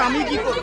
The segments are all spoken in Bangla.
আমি কি করব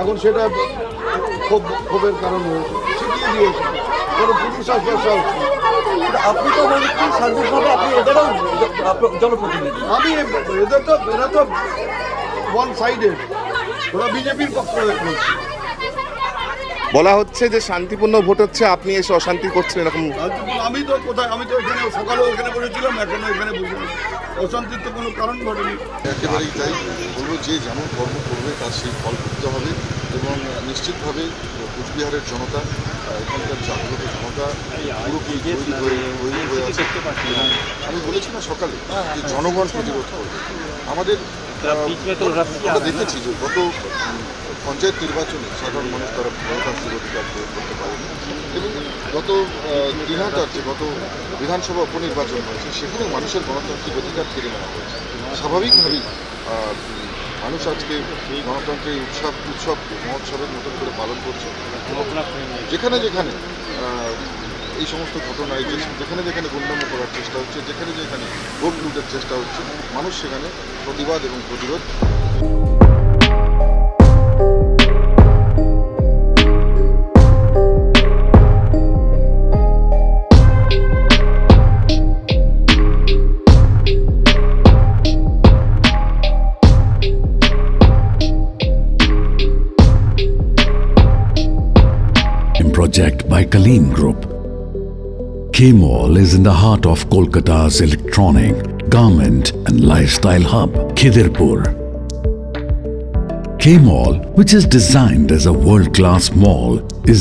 এখন সেটা ক্ষোভের কারণ হয়েছে ছিটিয়ে দিয়েছে কোনো পুলিশ আসবে। আপনি তো বলছেন শান্তিভাবে আপনি এদেরও জনপ্রতিনিধি। আমি এরা তো ওয়ান সাইডেড, ওরা বিজেপির পক্ষে বলছে। বলা হচ্ছে যে শান্তিপূর্ণ ভোট হচ্ছে, আপনি এসে অশান্তি করছেন এরকম। আমি তো কোথায়, আমি তো এখানে সকালেও এখানে বসেছিলাম, এখনো এখানে বসে অশান্তির তো কোনো কারণ ঘটেনি। একেবারেই তাই বলবো, যে যেমন কর্ম করবে তার সেই ফল করতে হবে এবং নিশ্চিতভাবে কোচবিহারের জনতা, এখানকার জাগ্রত জনতা পুরোপুরি তৈরি হয়ে আছে। আমি বলেছি না সকালে যে জনগণ প্রতিরোধ করবে। আমরা দেখেছি যে গত পঞ্চায়েত নির্বাচনে সাধারণ মানুষ তারা গণতান্ত্রিক অধিকার প্রয়োগ করতে পারেনি এবং গত দিনহাটার যে গত বিধানসভা উপনির্বাচন হয়েছে সেখানে মানুষের গণতান্ত্রিক অধিকার কেড়ে নেওয়া হয়েছে। স্বাভাবিকভাবেই মানুষ আজকে গণতন্ত্রের উৎসব মহোৎসবের মতন করে পালন করছে। যেখানে যেখানে এই সমস্ত ঘটনা, যেখানে যেখানে গুন্ডামি করার চেষ্টা হচ্ছে, যেখানে যেখানে ভোট লুটের চেষ্টা হচ্ছে, মানুষ সেখানে প্রতিবাদ এবং প্রতিরোধ। Project by Kaleen Group. K-Mall is in the heart of Kolkata's electronic, garment and lifestyle hub, Khidirpur. K-Mall, which is designed as a world-class mall, is